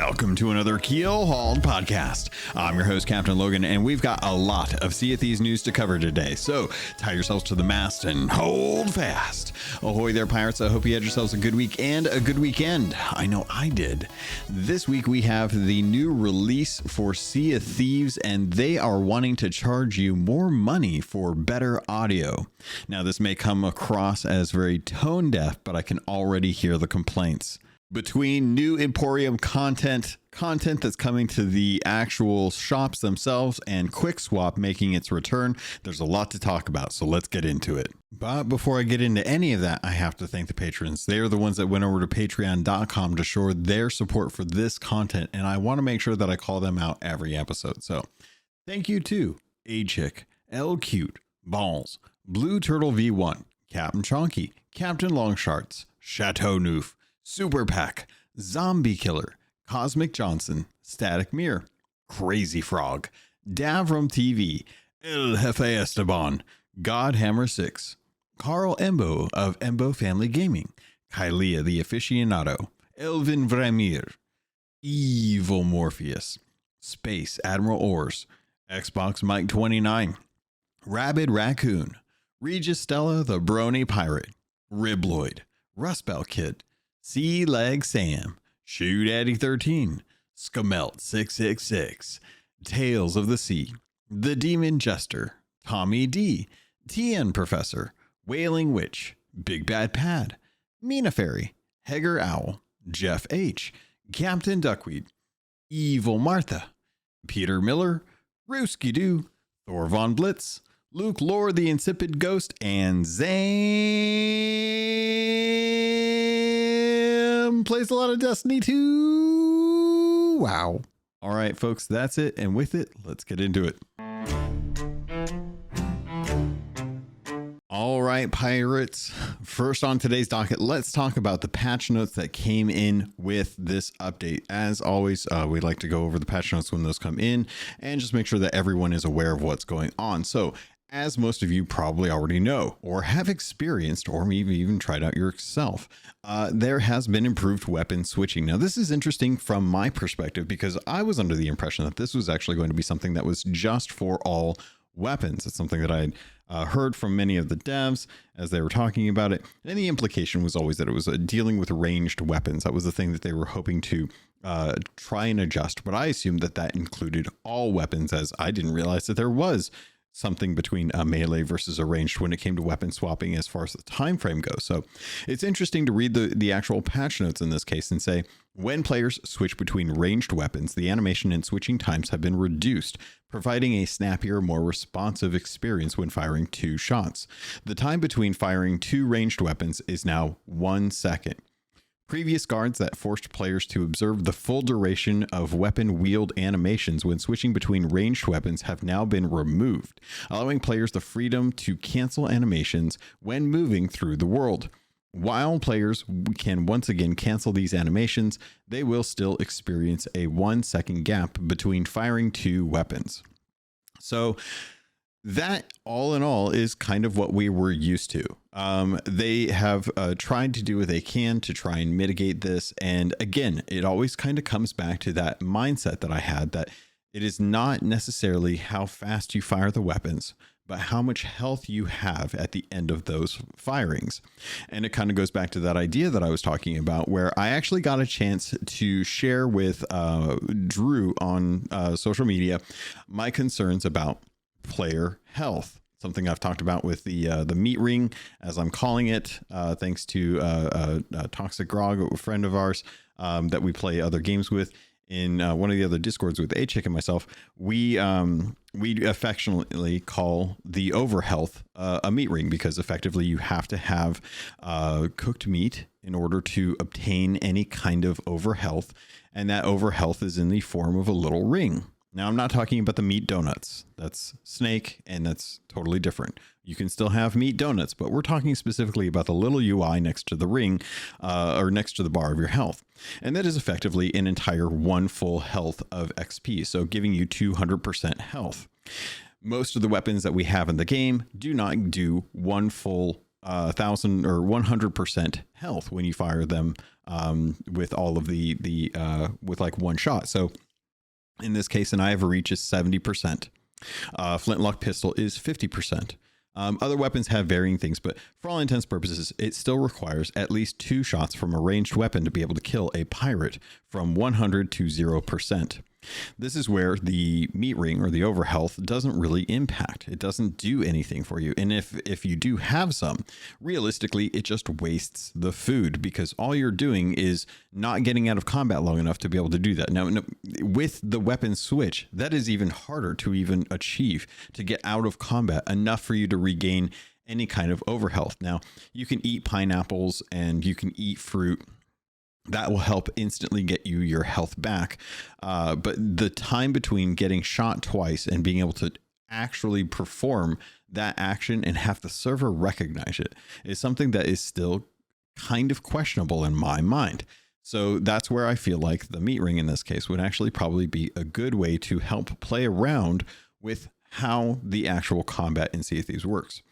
Welcome to another Keelhauled podcast. I'm your host, CaptainLogun, and we've got a lot of Sea of Thieves news to cover today, so tie yourselves to the mast and hold fast. Ahoy there, pirates. I hope you had yourselves a good week and a good weekend. I know I did. This week we have the new release for Sea of Thieves, and they are wanting to charge you more money for better audio. Now, this may come across as very tone deaf, but I can already hear the complaints. Between new Emporium content that's coming to the actual shops themselves, and Quick Swap making its return, there's a lot to talk about, so let's get into it. But before I get into any of that, I have to thank the patrons. They are the ones that went over to patreon.com to show their support for this content, and I want to make sure that I call them out every episode. So thank you to A-Chick, L-Cute, Balls, Blue Turtle V1, Captain Chonky, Captain Longsharts, Chateau Noof, Super Pack, Zombie Killer, Cosmic Johnson, Static Mirror, Crazy Frog, Davram TV, El Jefe Esteban, Godhammer 6, Carl Embo of Embo Family Gaming, Kylia the Aficionado, Elvin Vramir, Evil Morpheus, Space Admiral Ors, Xbox Mike 29, Rabid Raccoon, Regis Stella the Brony Pirate, Ribloid, Rustbelt Kid, Sea Leg Sam, Shoe Daddy 13, Skamelt 666, Tales of the Sea, The Demon Jester, Tommy D, TN Professor, Wailing Witch, Big Bad Pad, Mina Fairy, Heger Owl, Jeff H, Captain Duckweed, Evil Martha, Peter Miller, Rooski Doo, Thor Von Blitz, Luke Lore the Insipid Ghost, and Zam plays a lot of Destiny 2. Wow. All right, folks, that's it. And with it, let's get into it. All right, pirates. First on today's docket, let's talk about the patch notes that came in with this update. As always, we like to go over the patch notes when those come in and just make sure that everyone is aware of what's going on. So, as most of you probably already know or have experienced or maybe even tried out yourself, there has been improved weapon switching. Now, this is interesting from my perspective because I was under the impression that this was actually going to be something that was just for all weapons. It's something that I heard from many of the devs as they were talking about it. And the implication was always that it was dealing with ranged weapons. That was the thing that they were hoping to try and adjust. But I assumed that that included all weapons, as I didn't realize that there was something between a melee versus a ranged when it came to weapon swapping as far as the time frame goes. So it's interesting to read the actual patch notes in this case and say, when players switch between ranged weapons, the animation and switching times have been reduced, providing a snappier, more responsive experience when firing 2 shots. The time between firing 2 ranged weapons is now 1 second. Previous guards that forced players to observe the full duration of weapon wield animations when switching between ranged weapons have now been removed, allowing players the freedom to cancel animations when moving through the world. While players can once again cancel these animations, they will still experience a 1 second gap between firing 2 weapons. So that all in all is kind of what we were used to. They have tried to do what they can to try and mitigate this. And again, it always kind of comes back to that mindset that I had, that it is not necessarily how fast you fire the weapons, but how much health you have at the end of those firings. And it kind of goes back to that idea that I was talking about, where I actually got a chance to share with Drew on social media my concerns about player health, something I've talked about with the meat ring, as I'm calling it, thanks to Toxic Grog, a friend of ours that we play other games with in one of the other discords with A-Chick and myself. We affectionately call the overhealth a meat ring, because effectively you have to have cooked meat in order to obtain any kind of overhealth, and that overhealth is in the form of a little ring. Now, I'm not talking about the meat donuts. That's snake, and that's totally different. You can still have meat donuts, but we're talking specifically about the little UI next to the ring, or next to the bar of your health. And that is effectively an entire 1 full health of XP, so giving you 200% health. Most of the weapons that we have in the game do not do 1 full 1,000 or 100% health when you fire them with all of the with like one shot. So in this case, an Eye of Reach is 70%. Flintlock pistol is 50%. Other weapons have varying things, but for all intents and purposes, it still requires at least 2 shots from a ranged weapon to be able to kill a pirate from 100 to 0%. This is where the meat ring or the overhealth doesn't really impact. It doesn't do anything for you. And if you do have some, realistically, it just wastes the food because all you're doing is not getting out of combat long enough to be able to do that. Now, with the weapon switch, that is even harder to even achieve, to get out of combat enough for you to regain any kind of overhealth. Now, you can eat pineapples and you can eat fruit. That will help instantly get you your health back. But the time between getting shot twice and being able to actually perform that action and have the server recognize it is something that is still kind of questionable in my mind. So that's where I feel like the meat ring in this case would actually probably be a good way to help play around with how the actual combat in Sea of Thieves works.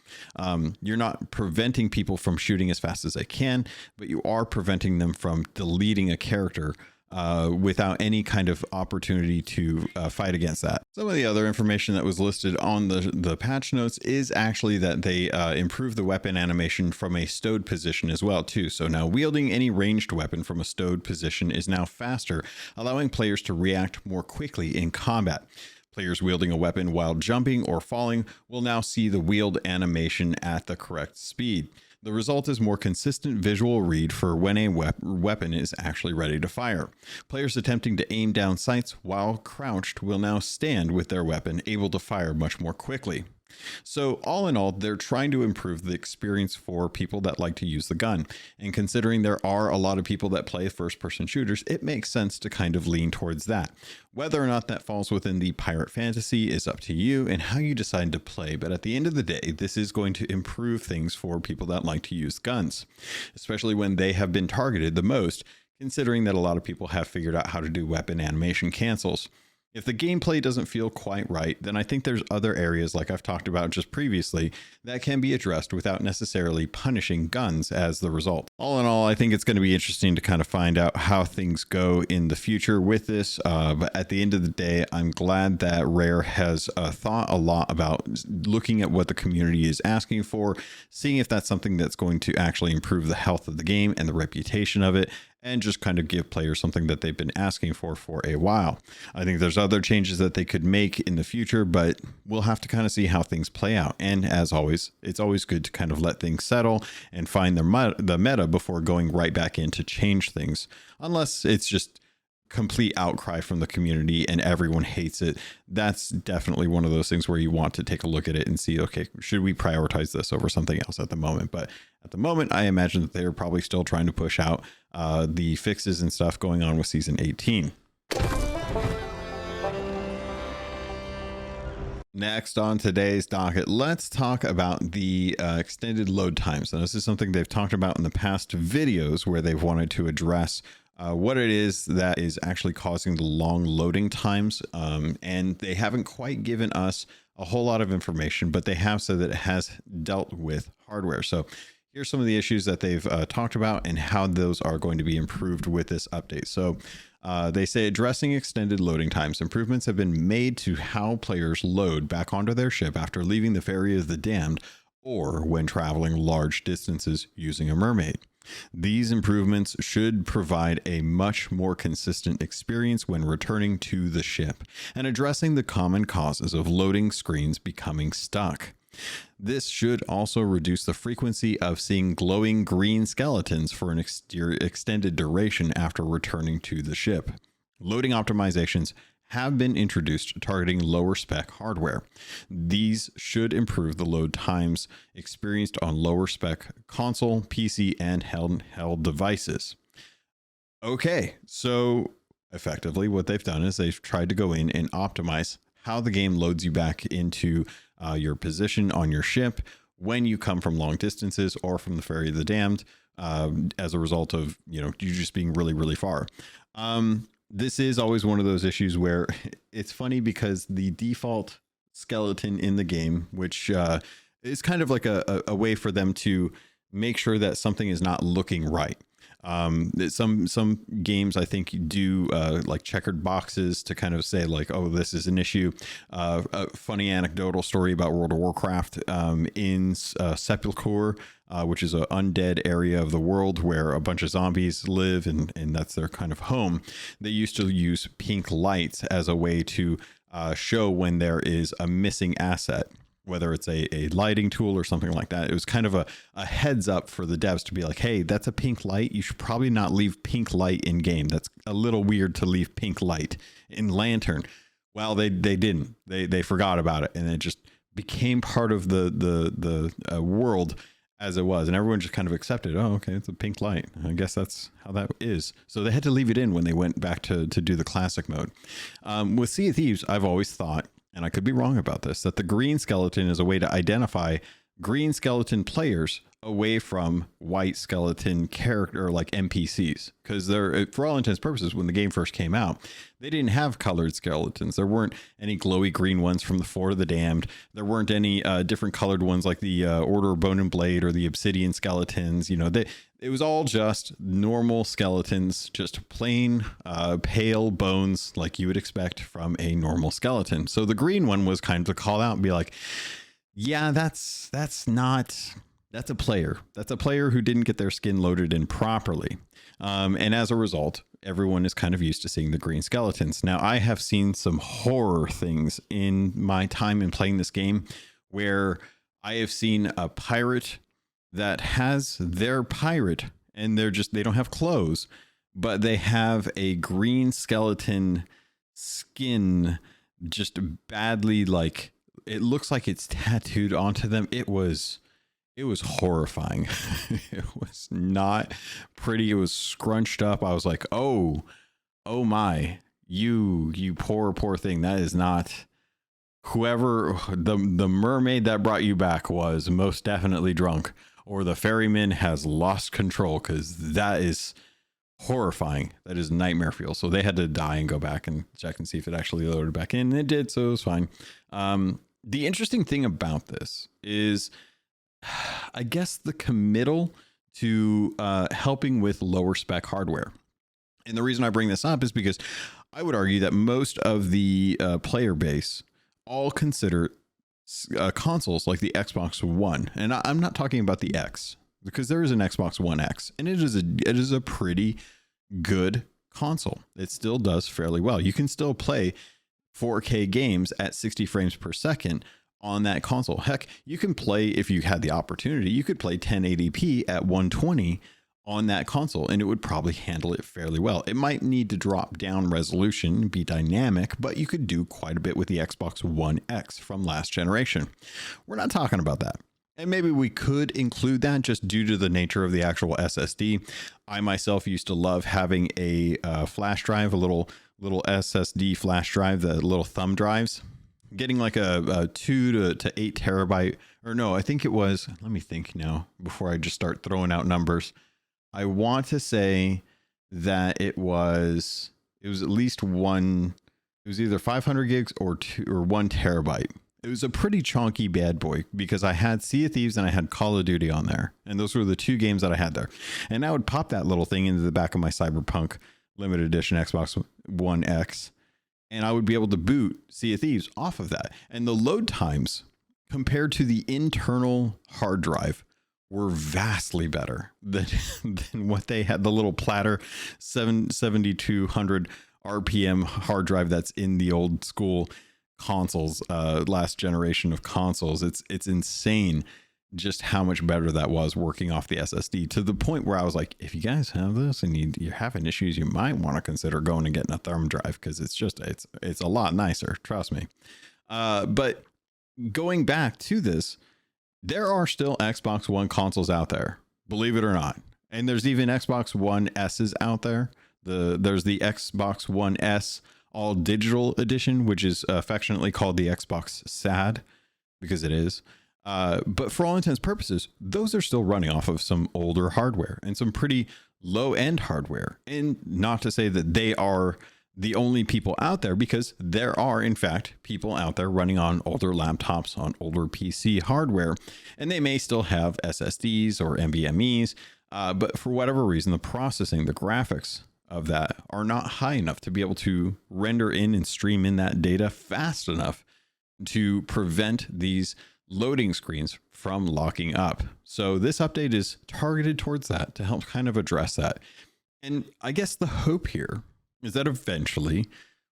You're not preventing people from shooting as fast as they can, but you are preventing them from deleting a character without any kind of opportunity to fight against that. Some of the other information that was listed on the patch notes is actually that they improved the weapon animation from a stowed position as well too. So now wielding any ranged weapon from a stowed position is now faster, allowing players to react more quickly in combat. Players wielding a weapon while jumping or falling will now see the wield animation at the correct speed. The result is more consistent visual read for when a weapon is actually ready to fire. Players attempting to aim down sights while crouched will now stand with their weapon, able to fire much more quickly. So all in all, they're trying to improve the experience for people that like to use the gun. And considering there are a lot of people that play first-person shooters, it makes sense to kind of lean towards that. Whether or not that falls within the pirate fantasy is up to you and how you decide to play. But at the end of the day, this is going to improve things for people that like to use guns, especially when they have been targeted the most, considering that a lot of people have figured out how to do weapon animation cancels. If the gameplay doesn't feel quite right, then I think there's other areas like I've talked about just previously that can be addressed without necessarily punishing guns as the result. All in all, I think it's going to be interesting to kind of find out how things go in the future with this. But at the end of the day, I'm glad that Rare has thought a lot about looking at what the community is asking for, seeing if that's something that's going to actually improve the health of the game and the reputation of it, and just kind of give players something that they've been asking for a while. I think there's other changes that they could make in the future, but we'll have to kind of see how things play out. And as always, it's always good to kind of let things settle and find the meta before going right back in to change things, unless it's just complete outcry from the community and everyone hates it. That's definitely one of those things where you want to take a look at it and see, okay, should we prioritize this over something else at the moment? But at the moment, I imagine that they're probably still trying to push out the fixes and stuff going on with season 18. Next on today's docket, let's talk about the extended load times. Now, this is something they've talked about in the past videos where they've wanted to address what it is that is actually causing the long loading times. And they haven't quite given us a whole lot of information, but they have said that it has dealt with hardware. So here's some of the issues that they've talked about and how those are going to be improved with this update. So they say addressing extended loading times. Improvements have been made to how players load back onto their ship after leaving the Ferry of the Damned or when traveling large distances using a mermaid. These improvements should provide a much more consistent experience when returning to the ship and addressing the common causes of loading screens becoming stuck. This should also reduce the frequency of seeing glowing green skeletons for an extended duration after returning to the ship. Loading optimizations have been introduced targeting lower spec hardware. These should improve the load times experienced on lower spec console, PC, and handheld devices. Okay, so effectively what they've done is they've tried to go in and optimize how the game loads you back into your position on your ship when you come from long distances or from the Ferry of the Damned as a result of, you just being really, really far. This is always one of those issues where it's funny because the default skeleton in the game, which It's kind of like a way for them to make sure that something is not looking right. Some games I think do like checkered boxes to kind of say like, oh, this is an issue. A funny anecdotal story about World of Warcraft in Sepulchre, which is an undead area of the world where a bunch of zombies live, and that's their kind of home. They used to use pink lights as a way to show when there is a missing asset, whether it's a lighting tool or something like that. It was kind of a heads up for the devs to be like, hey, that's a pink light. You should probably not leave pink light in game. That's a little weird to leave pink light in Lantern. Well, they didn't. They forgot about it, and it just became part of the world as it was, and everyone just kind of accepted, oh, okay, it's a pink light. I guess that's how that is. So they had to leave it in when they went back to do the classic mode. With Sea of Thieves, I've always thought, and I could be wrong about this, that the green skeleton is a way to identify green skeleton players away from white skeleton character like NPCs. Because they're, for all intents and purposes, when the game first came out, they didn't have colored skeletons. There weren't any glowy green ones from the Fort of the Damned. There weren't any different colored ones like the Order of Bone and Blade or the Obsidian skeletons. You know, it was all just normal skeletons, just plain pale bones like you would expect from a normal skeleton. So the green one was kind of to call out and be like, yeah, that's a player. That's a player who didn't get their skin loaded in properly. And as a result, everyone is kind of used to seeing the green skeletons. Now, I have seen some horror things in my time in playing this game where I have seen a pirate that has their pirate and they don't have clothes, but they have a green skeleton skin just badly, like it looks like it's tattooed onto them. It was horrifying. It was not pretty. It was scrunched up. I was like, oh my, you poor thing. That is not whoever the mermaid that brought you back was most definitely drunk, or the ferryman has lost control, because that is horrifying. That is nightmare fuel. So they had to die and go back and check and see if it actually loaded back in, and it did, so it was fine. The interesting thing about this is, I guess, the committal to helping with lower spec hardware. And the reason I bring this up is because I would argue that most of the player base all consider consoles like the Xbox One. And I'm not talking about the X, because there is an Xbox One X, and it is a pretty good console. It still does fairly well. You can still play 4K games at 60 frames per second on that console. Heck, you can play, if you had the opportunity, you could play 1080p at 120 on that console, and it would probably handle it fairly well. It might need to drop down resolution, be dynamic, but you could do quite a bit with the Xbox One X from last generation. We're not talking about that. And maybe we could include that just due to the nature of the actual SSD. I myself used to love having a flash drive, a little SSD flash drive, the little thumb drives. Getting like a 2 to 8 terabyte, or no, I think it was, let me think now before I just start throwing out numbers. I want to say that it was at least one, it was either 500 gigs or 1 terabyte. It was a pretty chunky bad boy, because I had Sea of Thieves and I had Call of Duty on there. And those were the two games that I had there. And I would pop that little thing into the back of my Cyberpunk limited edition Xbox One X, and I would be able to boot Sea of Thieves off of that. And the load times compared to the internal hard drive were vastly better than what they had. The little platter 7200 RPM hard drive that's in the old school consoles, last generation of consoles. It's insane just how much better that was working off the SSD, to the point where I was like, if you guys have this and you're having issues, you might want to consider going and getting a thumb drive, because it's a lot nicer, trust me. But going back to this, there are still Xbox One consoles out there, believe it or not. And there's even Xbox One S's out there. There's the Xbox One S all digital edition, which is affectionately called the Xbox SAD, because it is. But for all intents and purposes, those are still running off of some older hardware and some pretty low end hardware. And not to say that they are the only people out there, because there are in fact people out there running on older laptops, on older PC hardware, and they may still have SSDs or NVMe's, but for whatever reason, the processing, the graphics of that are not high enough to be able to render in and stream in that data fast enough to prevent these loading screens from locking up. So this update is targeted towards that, to help kind of address that. And I guess the hope here is that eventually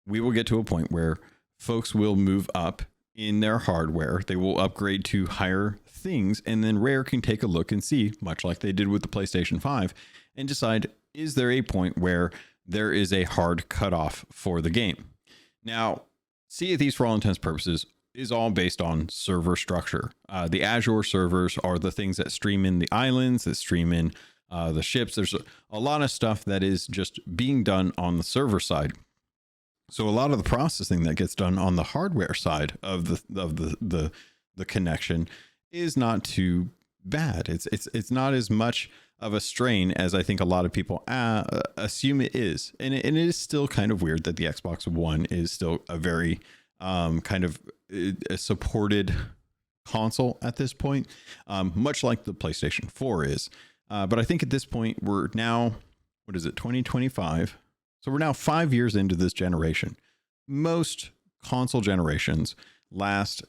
we will get to a point where folks will move up in their hardware. They will upgrade to higher things, and then Rare can take a look and see, much like they did with the PlayStation 5, and decide, is there a point where there is a hard cutoff for the game? Now, Sea of Thieves, for all intents and purposes, is all based on server structure. The Azure servers are the things that stream in the islands, that stream in the ships. There's a lot of stuff that is just being done on the server side. So a lot of the processing that gets done on the hardware side of the connection is not too bad. It's not as much of a strain as I think a lot of people assume it is. And it is still kind of weird that the Xbox One is still a very kind of a supported console at this point, much like the PlayStation 4 is. But I think at this point, we're now, 2025? So we're now 5 years into this generation. Most console generations last,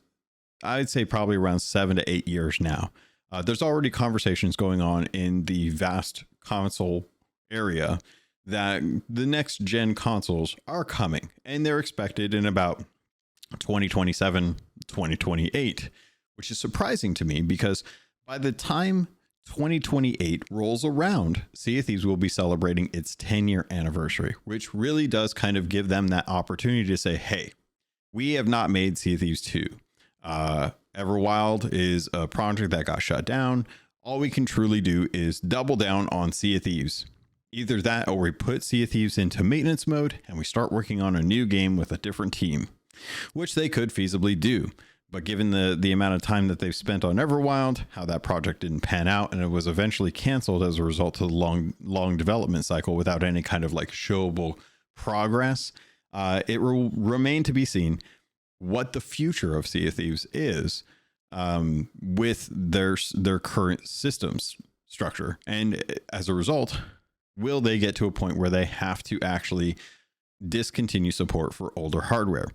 I'd say, probably around 7 to 8 years now. There's already conversations going on in the vast console area that the next gen consoles are coming, and they're expected in about 2027, 2028, which is surprising to me, because by the time 2028 rolls around, Sea of Thieves will be celebrating its 10-year anniversary, which really does kind of give them that opportunity to say, hey, we have not made Sea of Thieves 2. Everwild is a project that got shut down. All we can truly do is double down on Sea of Thieves. Either that, or we put Sea of Thieves into maintenance mode and we start working on a new game with a different team, which they could feasibly do. But given the amount of time that they've spent on Everwild, how that project didn't pan out, and it was eventually canceled as a result of the long development cycle without any kind of like showable progress, it will remain to be seen what the future of Sea of Thieves is with their current systems structure. And as a result, will they get to a point where they have to actually discontinue support for older hardware,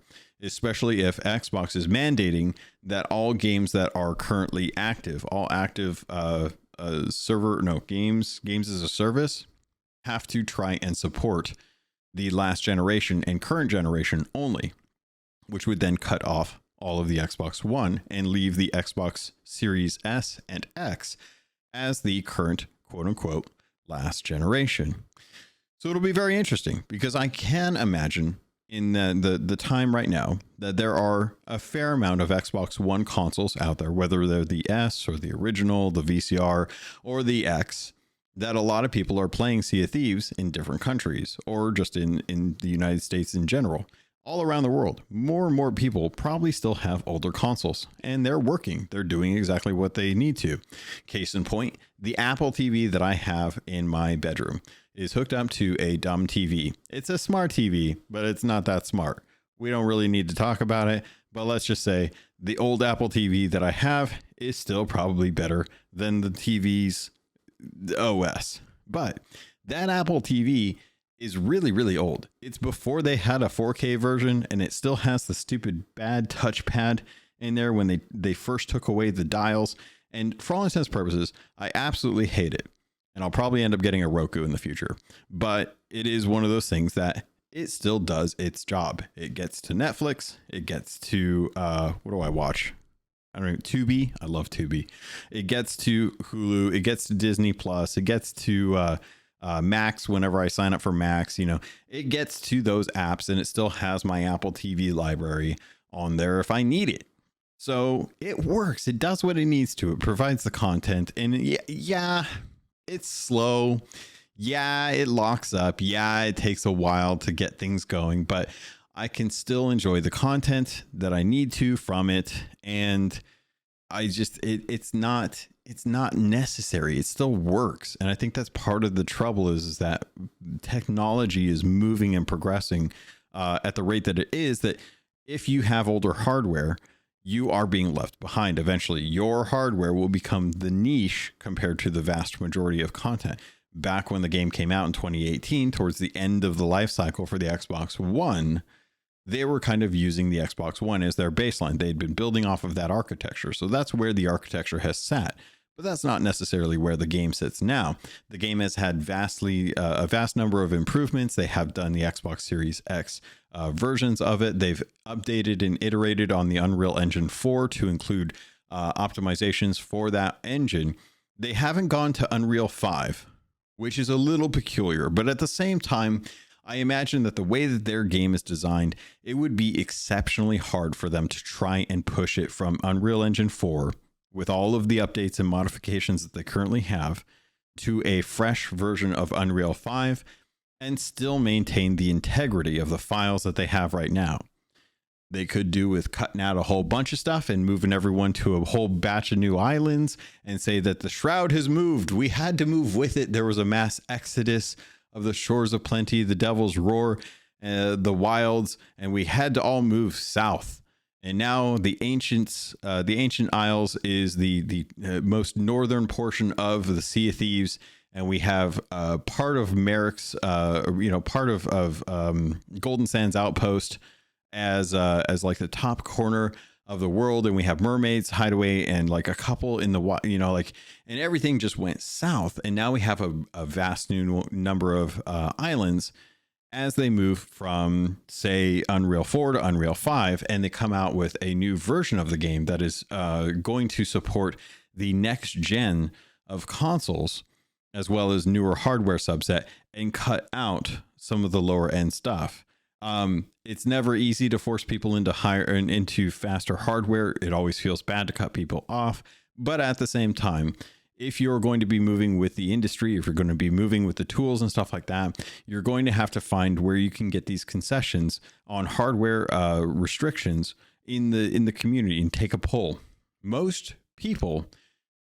especially if Xbox is mandating that all games that are currently active, games as a service, have to try and support the last generation and current generation only, which would then cut off all of the Xbox One and leave the Xbox Series S and X as the current quote unquote last generation. So it'll be very interesting, because I can imagine in the time right now that there are a fair amount of Xbox One consoles out there, whether they're the S or the original, the VCR or the X, that a lot of people are playing Sea of Thieves in different countries, or just in the United States in general. All around the world, more and more people probably still have older consoles, and they're working. They're doing exactly what they need to. Case in point, the Apple TV that I have in my bedroom is hooked up to a dumb TV. It's a smart TV, but it's not that smart. We don't really need to talk about it, but let's just say the old Apple TV that I have is still probably better than the TV's OS. But that Apple TV is really, really old. It's before they had a 4K version, and it still has the stupid bad touchpad in there when they first took away the dials. And for all intents and purposes, I absolutely hate it. And I'll probably end up getting a Roku in the future. But it is one of those things that it still does its job. It gets to Netflix. It gets to, what do I watch? I don't know, Tubi. I love Tubi. It gets to Hulu. It gets to Disney Plus. It gets to Max whenever I sign up for Max. You know, it gets to those apps, and it still has my Apple TV library on there if I need it. So it works. It does what it needs to. It provides the content. And yeah, it's slow. Yeah, it locks up. Yeah, it takes a while to get things going, but I can still enjoy the content that I need to from it. And I just, it's not it's not necessary. It still works. And I think that's part of the trouble is that technology is moving and progressing at the rate that it is, that if you have older hardware, you are being left behind. Eventually, your hardware will become the niche compared to the vast majority of content. Back when the game came out in 2018, towards the end of the life cycle for the Xbox One, they were kind of using the Xbox One as their baseline. They'd been building off of that architecture. So that's where the architecture has sat. But that's not necessarily where the game sits now. The game has had a vast number of improvements. They have done the Xbox Series X versions of it. They've updated and iterated on the Unreal Engine 4 to include optimizations for that engine. They haven't gone to Unreal 5, which is a little peculiar. But at the same time, I imagine that the way that their game is designed, it would be exceptionally hard for them to try and push it from Unreal Engine 4 with all of the updates and modifications that they currently have to a fresh version of Unreal 5 and still maintain the integrity of the files that they have right now. They could do with cutting out a whole bunch of stuff and moving everyone to a whole batch of new islands and say that the shroud has moved. We had to move with it. There was a mass exodus of the shores of plenty, the devil's roar, the wilds, and we had to all move south. And now the ancient isles is the most northern portion of the Sea of Thieves, and we have part of Merrick's, part of Golden Sands Outpost as like the top corner of the world, and we have Mermaid's Hideaway and like a couple in the and everything just went south, and now we have a vast new number of islands as they move from, say, Unreal 4 to Unreal 5, and they come out with a new version of the game that is going to support the next gen of consoles, as well as newer hardware subset, and cut out some of the lower end stuff. It's never easy to force people into faster hardware. It always feels bad to cut people off. But at the same time, if you're going to be moving with the industry, if you're going to be moving with the tools and stuff like that, you're going to have to find where you can get these concessions on hardware restrictions in the community and take a poll. Most people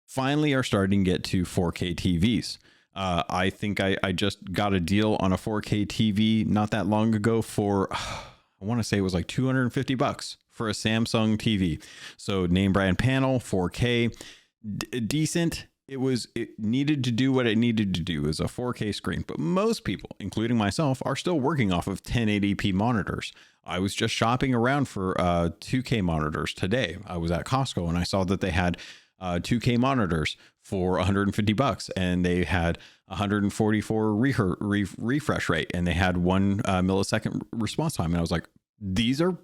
finally are starting to get to 4K TVs. I think I just got a deal on a 4K TV not that long ago for, I want to say it was like $250 for a Samsung TV. So name brand panel, 4K, decent. It needed to do what it needed to do as a 4K screen. But most people, including myself, are still working off of 1080p monitors. I was just shopping around for 2K monitors today. I was at Costco and I saw that they had 2K monitors for $150, and they had 144 refresh rate, and they had 1 millisecond response time. And I was like, these are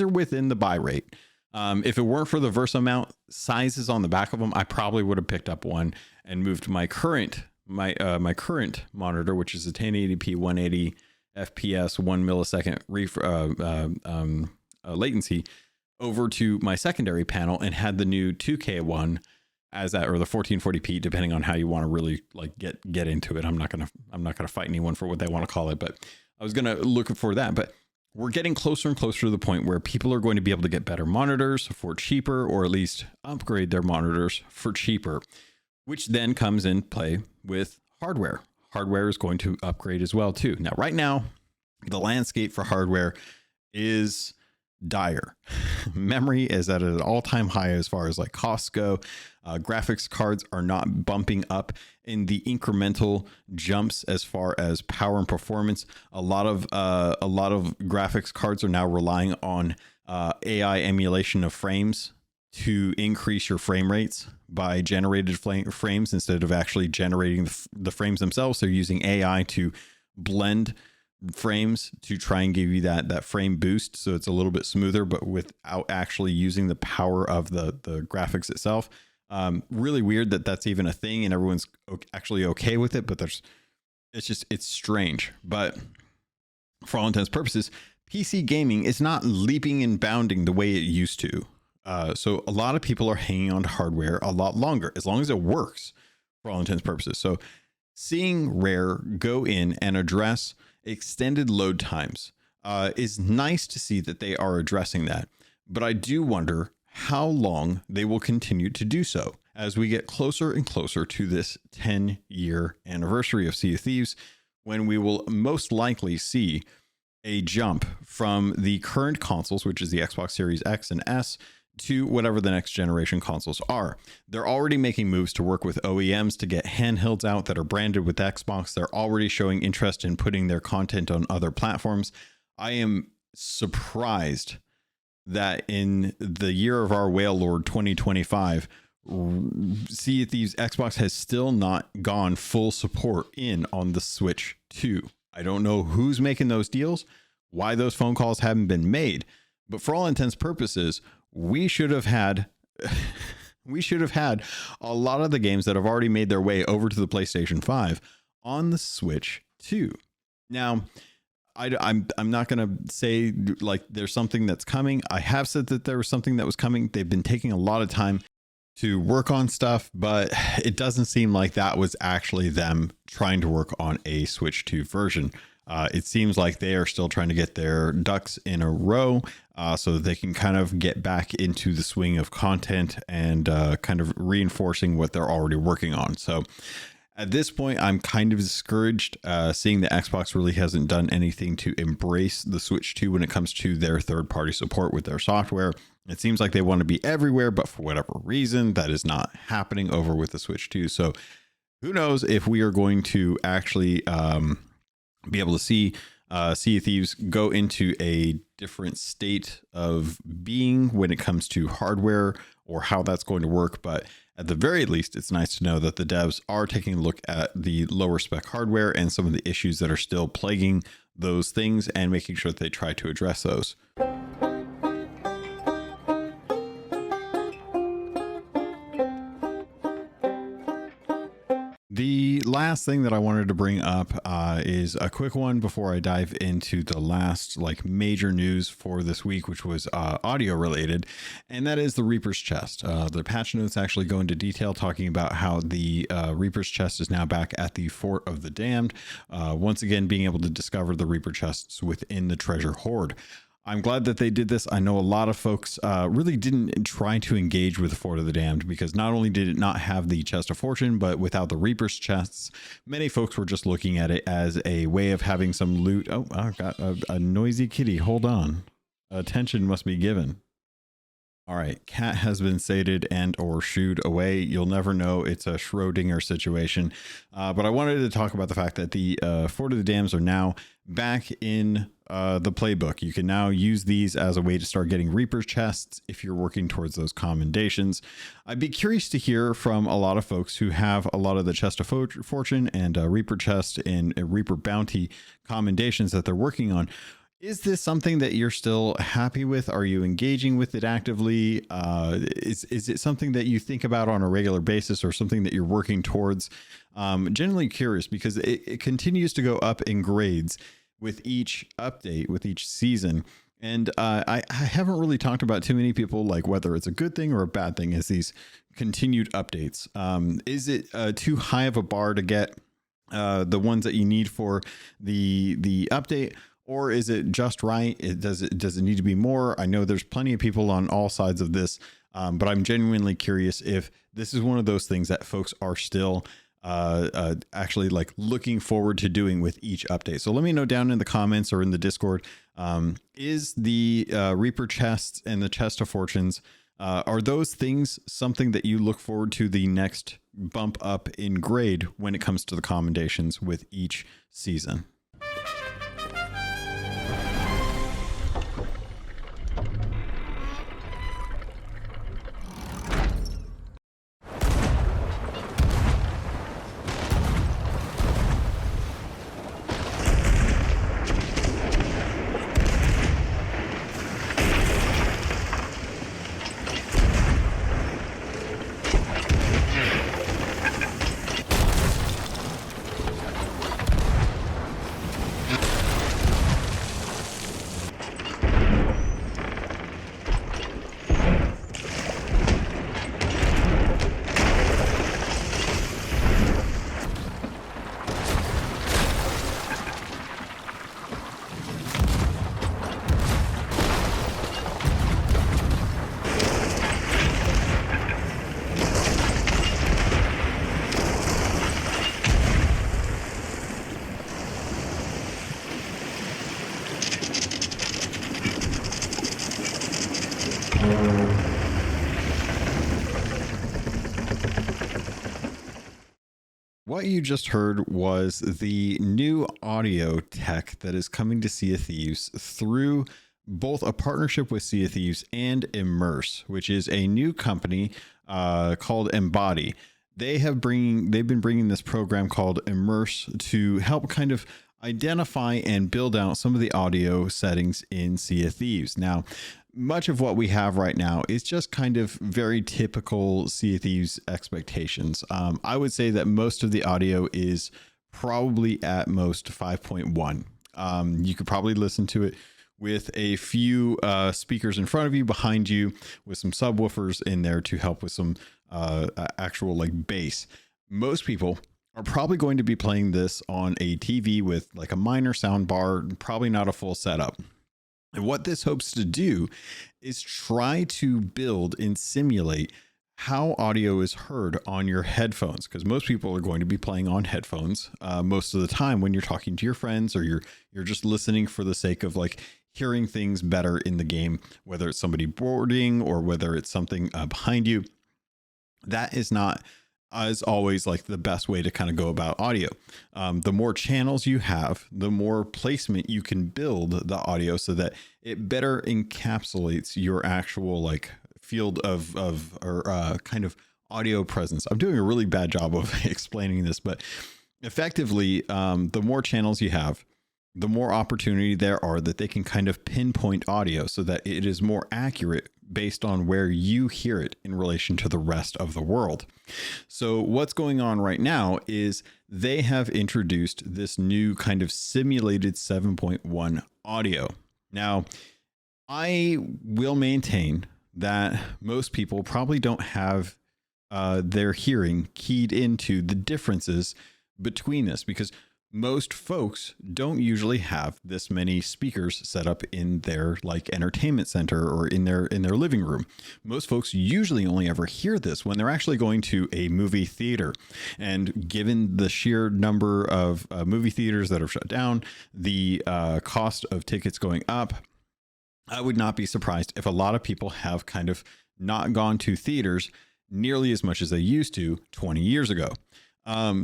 within the buy rate. If it weren't for the Versa mount sizes on the back of them, I probably would have picked up one and moved my current monitor, which is a 1080p 180 FPS 1 millisecond latency, over to my secondary panel and had the new 2K one as that, or the 1440p, depending on how you want to really like get into it. I'm not gonna fight anyone for what they want to call it, but I was gonna look for that. But we're getting closer and closer to the point where people are going to be able to get better monitors for cheaper, or at least upgrade their monitors for cheaper, which then comes in play with hardware. Hardware is going to upgrade as well too. Now, right now, the landscape for hardware is dire. Memory is at an all-time high as far as like costs go. Graphics cards are not bumping up in the incremental jumps as far as power and performance. A lot of graphics cards are now relying on AI emulation of frames to increase your frame rates by generated frames instead of actually generating the frames themselves. They're using AI to blend frames to try and give you that frame boost, so it's a little bit smoother, but without actually using the power of the graphics itself. Really weird that that's even a thing and everyone's actually okay with it, but it's strange. But for all intents and purposes, PC gaming is not leaping and bounding the way it used to. So a lot of people are hanging on to hardware a lot longer, as long as it works for all intents and purposes. So seeing Rare go in and address extended load times is nice to see that they are addressing that. But I do wonder how long they will continue to do so. as we get closer and closer to this 10-year anniversary of Sea of Thieves, when we will most likely see a jump from the current consoles, which is the Xbox Series X and S, to whatever the next generation consoles are. They're already making moves to work with OEMs to get handhelds out that are branded with Xbox. They're already showing interest in putting their content on other platforms. I am surprised that in the year of our whale lord 2025, Sea of Thieves Xbox has still not gone full support in on the Switch 2. I don't know who's making those deals, why those phone calls haven't been made, but for all intents and purposes, we should have had a lot of the games that have already made their way over to the PlayStation 5 on the Switch 2. Now, I'm not going to say like there's something that's coming. I have said that there was something that was coming. They've been taking a lot of time to work on stuff, but it doesn't seem like that was actually them trying to work on a Switch 2 version. It seems like they are still trying to get their ducks in a row so that they can kind of get back into the swing of content and kind of reinforcing what they're already working on. So at this point, I'm kind of discouraged seeing that Xbox really hasn't done anything to embrace the Switch 2 when it comes to their third-party support with their software. It seems like they want to be everywhere, but for whatever reason, that is not happening over with the Switch 2. So who knows if we are going to actually be able to see Sea of Thieves go into a different state of being when it comes to hardware or how that's going to work. But at the very least, it's nice to know that the devs are taking a look at the lower spec hardware and some of the issues that are still plaguing those things and making sure that they try to address those. The last thing that I wanted to bring up is a quick one before I dive into the last like major news for this week, which was audio related, and that is the Reaper's Chest. The patch notes actually go into detail talking about how the Reaper's Chest is now back at the Fort of the Damned, once again being able to discover the Reaper chests within the treasure hoard. I'm glad that they did this. I know a lot of folks really didn't try to engage with the Fort of the Damned because not only did it not have the Chest of Fortune, but without the Reaper's chests, many folks were just looking at it as a way of having some loot. Oh, I got a noisy kitty. Hold on. Attention must be given. All right, cat has been sated and or shooed away. You'll never know. It's a Schrodinger situation. But I wanted to talk about the fact that the Fort of the Damned are now back in the playbook. You can now use these as a way to start getting Reaper's chests if you're working towards those commendations. I'd be curious to hear from a lot of folks who have a lot of the Chest of Fortune and Reaper chest and Reaper bounty commendations that they're working on. Is this something that you're still happy with? Are you engaging with it actively? Is it something that you think about on a regular basis or something that you're working towards? Generally curious because it continues to go up in grades with each update, with each season. And I haven't really talked about too many people like whether it's a good thing or a bad thing as these continued updates. Is it too high of a bar to get the ones that you need for the update? Or is it just right? Does it need to be more? I know there's plenty of people on all sides of this, but I'm genuinely curious if this is one of those things that folks are still actually like looking forward to doing with each update. So let me know down in the comments or in the Discord, is the Reaper chests and the Chest of Fortunes, are those things something that you look forward to the next bump up in grade when it comes to the commendations with each season? What you just heard was the new audio tech that is coming to Sea of Thieves through both a partnership with Sea of Thieves and Immerse, which is a new company called Embody. They've been bringing this program called Immerse to help kind of identify and build out some of the audio settings in Sea of Thieves. Now, much of what we have right now is just kind of very typical Sea of Thieves expectations. I would say that most of the audio is probably at most 5.1. You could probably listen to it with a few speakers in front of you, behind you, with some subwoofers in there to help with some actual like bass. Most people are probably going to be playing this on a TV with like a minor sound bar, probably not a full setup. And what this hopes to do is try to build and simulate how audio is heard on your headphones, because most people are going to be playing on headphones most of the time when you're talking to your friends, or you're just listening for the sake of like hearing things better in the game, whether it's somebody boarding or whether it's something behind you. That is not, as always, like the best way to kind of go about audio. The more channels you have, the more placement you can build the audio so that it better encapsulates your actual like field of kind of audio presence. I'm doing a really bad job of explaining this, but effectively, the more channels you have, the more opportunity there are that they can kind of pinpoint audio so that it is more accurate based on where you hear it in relation to the rest of the world. So what's going on right now is they have introduced this new kind of simulated 7.1 audio. Now, I will maintain that most people probably don't have their hearing keyed into the differences between this, because most folks don't usually have this many speakers set up in their like entertainment center or in their living room. Most folks usually only ever hear this when they're actually going to a movie theater. And given the sheer number of movie theaters that are shut down, the cost of tickets going up, I would not be surprised if a lot of people have kind of not gone to theaters nearly as much as they used to 20 years ago.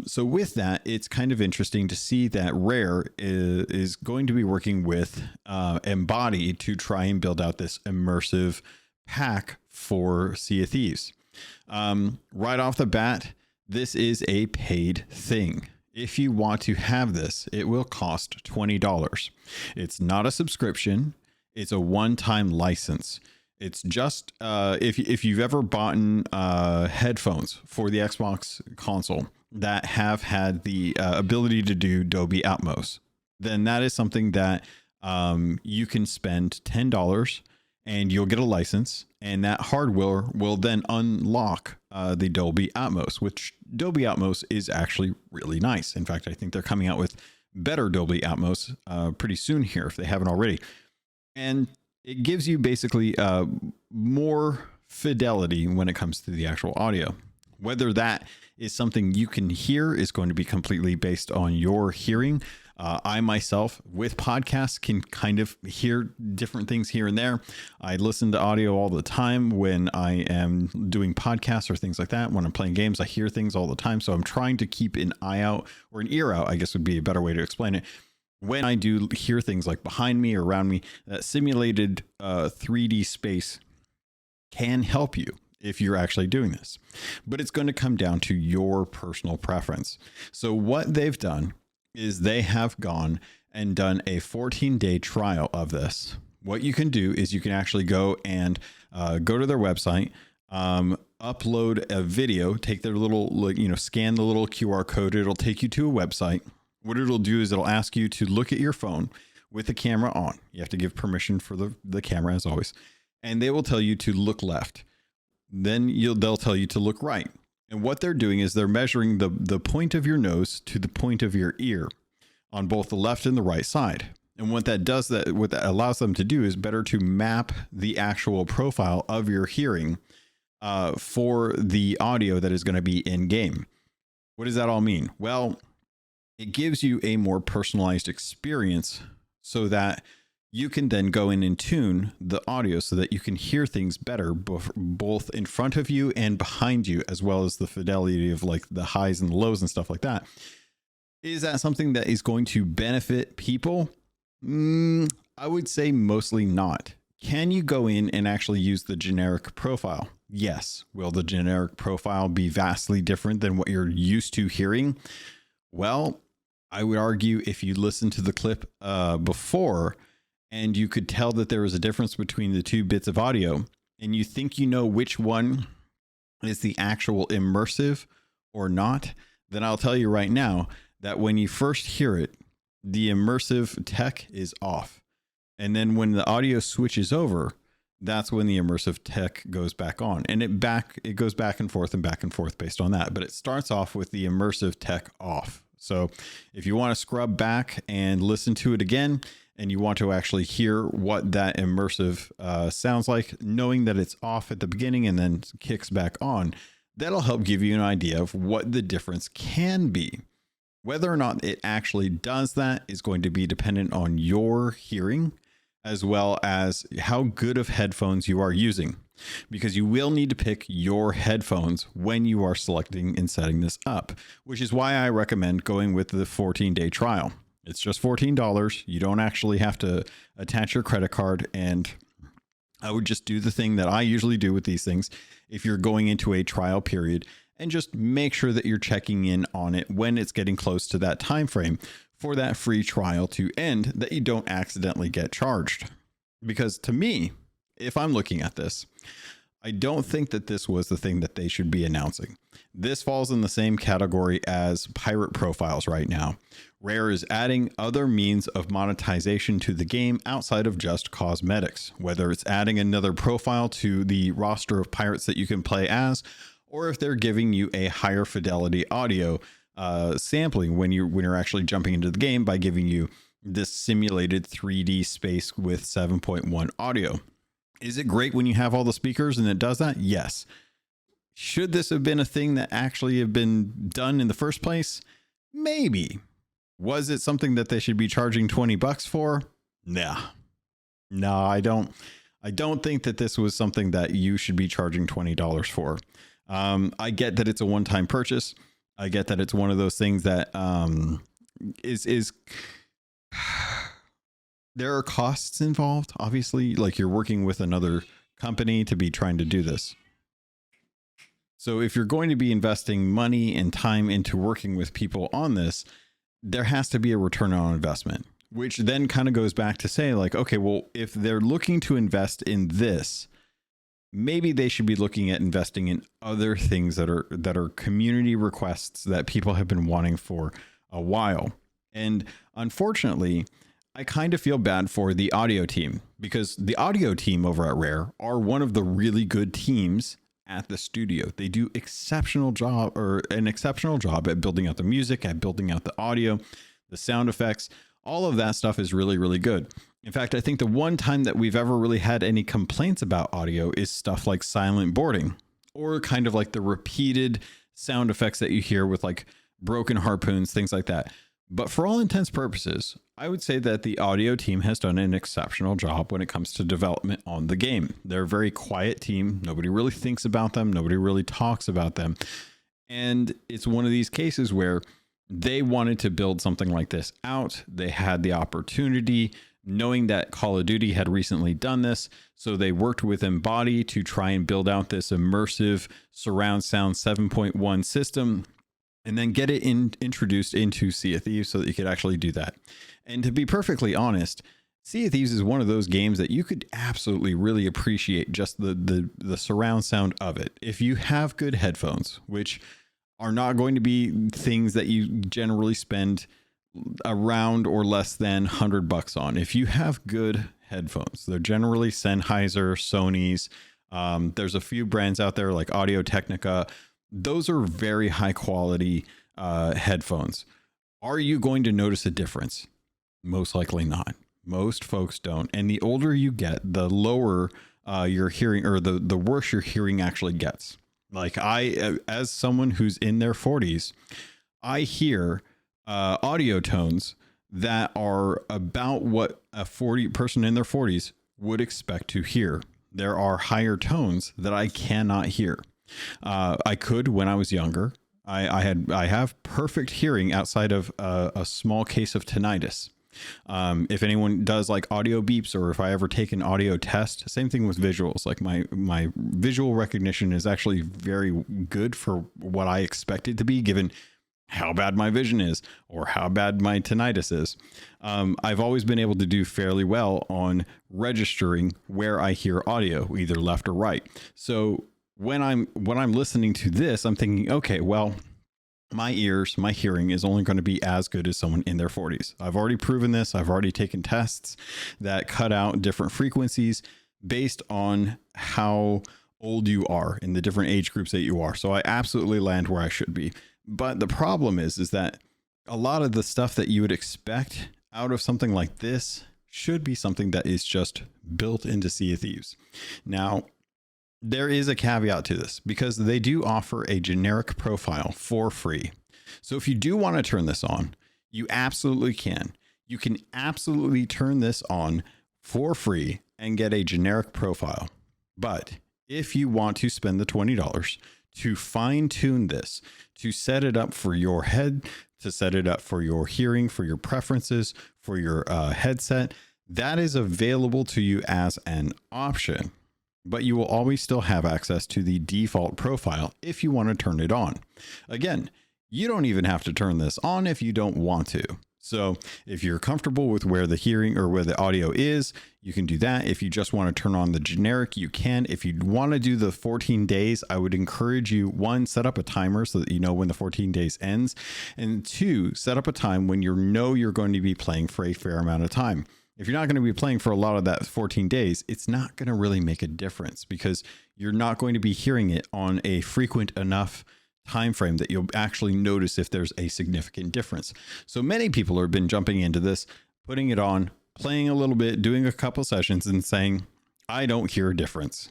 So with that, it's kind of interesting to see that Rare is going to be working with Embody to try and build out this immersive pack for Sea of Thieves. Right off the bat, this is a paid thing. If you want to have this, it will cost $20. It's not a subscription. It's a one-time license. It's just if you've ever bought headphones for the Xbox console that have had the ability to do Dolby Atmos, then that is something that you can spend $10 and you'll get a license, and that hardware will then unlock the Dolby Atmos, which Dolby Atmos is actually really nice. In fact, I think they're coming out with better Dolby Atmos pretty soon here if they haven't already. And it gives you basically more fidelity when it comes to the actual audio. Whether that is something you can hear is going to be completely based on your hearing. I myself, with podcasts, can kind of hear different things here and there. I listen to audio all the time when I am doing podcasts or things like that. When I'm playing games, I hear things all the time. So I'm trying to keep an eye out, or an ear out, I guess would be a better way to explain it. When I do hear things like behind me or around me, that simulated 3D space can help you if you're actually doing this. But it's going to come down to your personal preference. So what they've done is they have gone and done a 14-day trial of this. What you can do is you can actually go and go to their website, upload a video, take their little, scan the little QR code. It'll take you to a website. What it'll do is it'll ask you to look at your phone with the camera on. You have to give permission for the camera, as always. And they will tell you to look left. Then they'll tell you to look right. And what they're doing is they're measuring the point of your nose to the point of your ear on both the left and the right side. And what that allows them to do is better to map the actual profile of your hearing for the audio that is going to be in game. What does that all mean? Well, it gives you a more personalized experience so that you can then go in and tune the audio so that you can hear things better, both in front of you and behind you, as well as the fidelity of like the highs and the lows and stuff like that. Is that something that is going to benefit people? I would say mostly not. Can you go in and actually use the generic profile? Yes. Will the generic profile be vastly different than what you're used to hearing? Well, I would argue if you listen to the clip before, and you could tell that there was a difference between the two bits of audio, and you think you know which one is the actual immersive or not, then I'll tell you right now that when you first hear it, the immersive tech is off. And then when the audio switches over, that's when the immersive tech goes back on. And it goes back and forth based on that. But it starts off with the immersive tech off. So if you want to scrub back and listen to it again, and you want to actually hear what that immersive sounds like, knowing that it's off at the beginning and then kicks back on, that'll help give you an idea of what the difference can be. Whether or not it actually does that is going to be dependent on your hearing, as well as how good of headphones you are using, because you will need to pick your headphones when you are selecting and setting this up, which is why I recommend going with the 14-day trial. It's just $14. You don't actually have to attach your credit card. And I would just do the thing that I usually do with these things. If you're going into a trial period, and just make sure that you're checking in on it when it's getting close to that time frame for that free trial to end, that you don't accidentally get charged. Because to me, if I'm looking at this, I don't think that this was the thing that they should be announcing. This falls in the same category as pirate profiles right now. Rare is adding other means of monetization to the game outside of just cosmetics, whether it's adding another profile to the roster of pirates that you can play as, or if they're giving you a higher fidelity audio sampling when you're actually jumping into the game by giving you this simulated 3D space with 7.1 audio. Is it great when you have all the speakers and it does that? Yes. Should this have been a thing that actually have been done in the first place? Maybe. Was it something that they should be charging $20 for? Nah. No, I don't think that this was something that you should be charging $20 for. I get that it's a one-time purchase. I get that it's one of those things that is there are costs involved, obviously, like you're working with another company to be trying to do this. So if you're going to be investing money and time into working with people on this, there has to be a return on investment, which then kind of goes back to say like, okay, well, if they're looking to invest in this, maybe they should be looking at investing in other things that are community requests that people have been wanting for a while. And unfortunately, I kind of feel bad for the audio team, because the audio team over at Rare are one of the really good teams at the studio. They do an exceptional job at building out the music, at building out the audio, the sound effects. All of that stuff is really, really good. In fact, I think the one time that we've ever really had any complaints about audio is stuff like silent boarding, or kind of like the repeated sound effects that you hear with like broken harpoons, things like that. But for all intents and purposes, I would say that the audio team has done an exceptional job when it comes to development on the game. They're a very quiet team. Nobody really thinks about them. Nobody really talks about them. And it's one of these cases where they wanted to build something like this out. They had the opportunity, knowing that Call of Duty had recently done this. So they worked with Embody to try and build out this immersive surround sound 7.1 system, and then get it introduced into Sea of Thieves so that you could actually do that. And to be perfectly honest, Sea of Thieves is one of those games that you could absolutely really appreciate just the surround sound of it. If you have good headphones, which are not going to be things that you generally spend around or less than $100 on. If you have good headphones, they're generally Sennheiser, Sony's. There's a few brands out there like Audio-Technica. Those are very high quality headphones. Are you going to notice a difference? Most likely not. Most folks don't. And the older you get, the lower your hearing, or the worse your hearing actually gets. Like as someone who's in their 40s, I hear audio tones that are about what a 40 person in their 40s would expect to hear. There are higher tones that I cannot hear. I could when I was younger. I have perfect hearing outside of a small case of tinnitus. If anyone does like audio beeps, or if I ever take an audio test, same thing with visuals. Like my visual recognition is actually very good for what I expect it to be, given how bad my vision is or how bad my tinnitus is. I've always been able to do fairly well on registering where I hear audio, either left or right. So when I'm listening to this, I'm thinking, okay, well, my hearing is only going to be as good as someone in their 40s. I've already proven this. I've already taken tests that cut out different frequencies based on how old you are in the different age groups that you are. So I absolutely land where I should be. But the problem is that a lot of the stuff that you would expect out of something like this should be something that is just built into Sea of Thieves. Now, there is a caveat to this because they do offer a generic profile for free. So if you do want to turn this on, you absolutely can. You can absolutely turn this on for free and get a generic profile. But if you want to spend the $20 to fine tune this, to set it up for your head, to set it up for your hearing, for your preferences, for your headset, that is available to you as an option. But you will always still have access to the default profile if you want to turn it on. Again, you don't even have to turn this on if you don't want to. So if you're comfortable with where the hearing or where the audio is, you can do that. If you just want to turn on the generic, you can. If you want to do the 14 days, I would encourage you, one, set up a timer so that you know when the 14 days ends, and two, set up a time when you know you're going to be playing for a fair amount of time. If you're not going to be playing for a lot of that 14 days, it's not going to really make a difference because you're not going to be hearing it on a frequent enough time frame that you'll actually notice if there's a significant difference. So many people have been jumping into this, putting it on, playing a little bit, doing a couple sessions and saying, I don't hear a difference.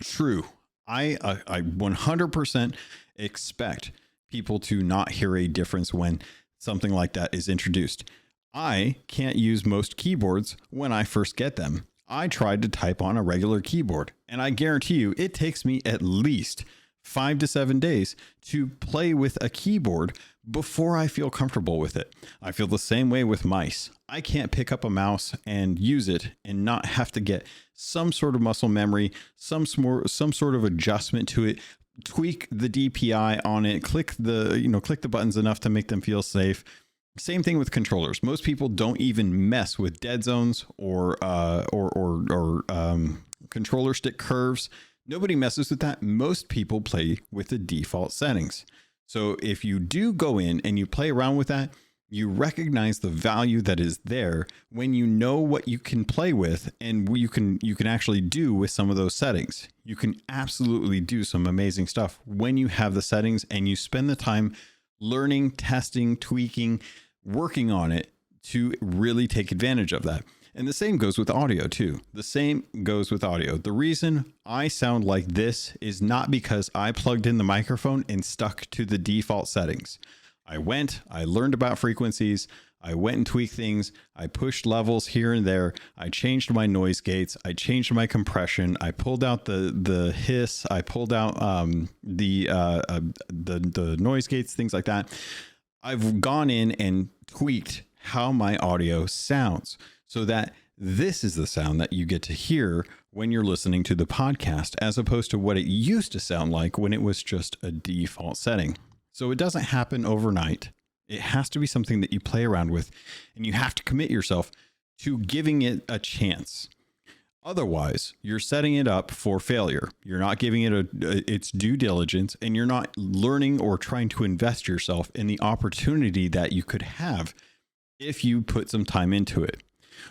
True. I 100% expect people to not hear a difference when something like that is introduced. I can't use most keyboards when I first get them. I tried to type on a regular keyboard, and I guarantee you it takes me at least 5 to 7 days to play with a keyboard before I feel comfortable with it. I feel the same way with mice. I can't pick up a mouse and use it and not have to get some sort of muscle memory, some sort of adjustment to it, tweak the DPI on it, click the buttons enough to make them feel safe. Same thing with controllers. Most people don't even mess with dead zones or controller stick curves. Nobody messes with that. Most people play with the default settings. So if you do go in and you play around with that, you recognize the value that is there when you know what you can play with and you can actually do with some of those settings. You can absolutely do some amazing stuff when you have the settings and you spend the time learning, testing, tweaking, working on it to really take advantage of that. And the same goes with audio too. The reason I sound like this is not because I plugged in the microphone and stuck to the default settings. I learned about frequencies. I went and tweaked things. I pushed levels here and there. I changed my noise gates. I changed my compression. I pulled out the hiss. I pulled out the noise gates, things like that. I've gone in and tweaked how my audio sounds so that this is the sound that you get to hear when you're listening to the podcast, as opposed to what it used to sound like when it was just a default setting. So it doesn't happen overnight. It has to be something that you play around with, and you have to commit yourself to giving it a chance. Otherwise, you're setting it up for failure. You're not giving it its due diligence, and you're not learning or trying to invest yourself in the opportunity that you could have if you put some time into it.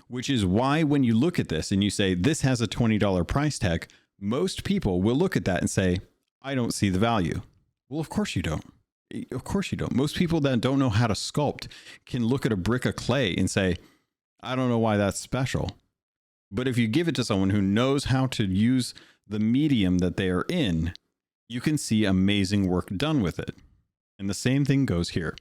Which is why when you look at this and you say, this has a $20 price tag, most people will look at that and say, I don't see the value. Well, of course you don't. Of course you don't. Most people that don't know how to sculpt can look at a brick of clay and say, I don't know why that's special. But if you give it to someone who knows how to use the medium that they are in, you can see amazing work done with it. And the same thing goes here.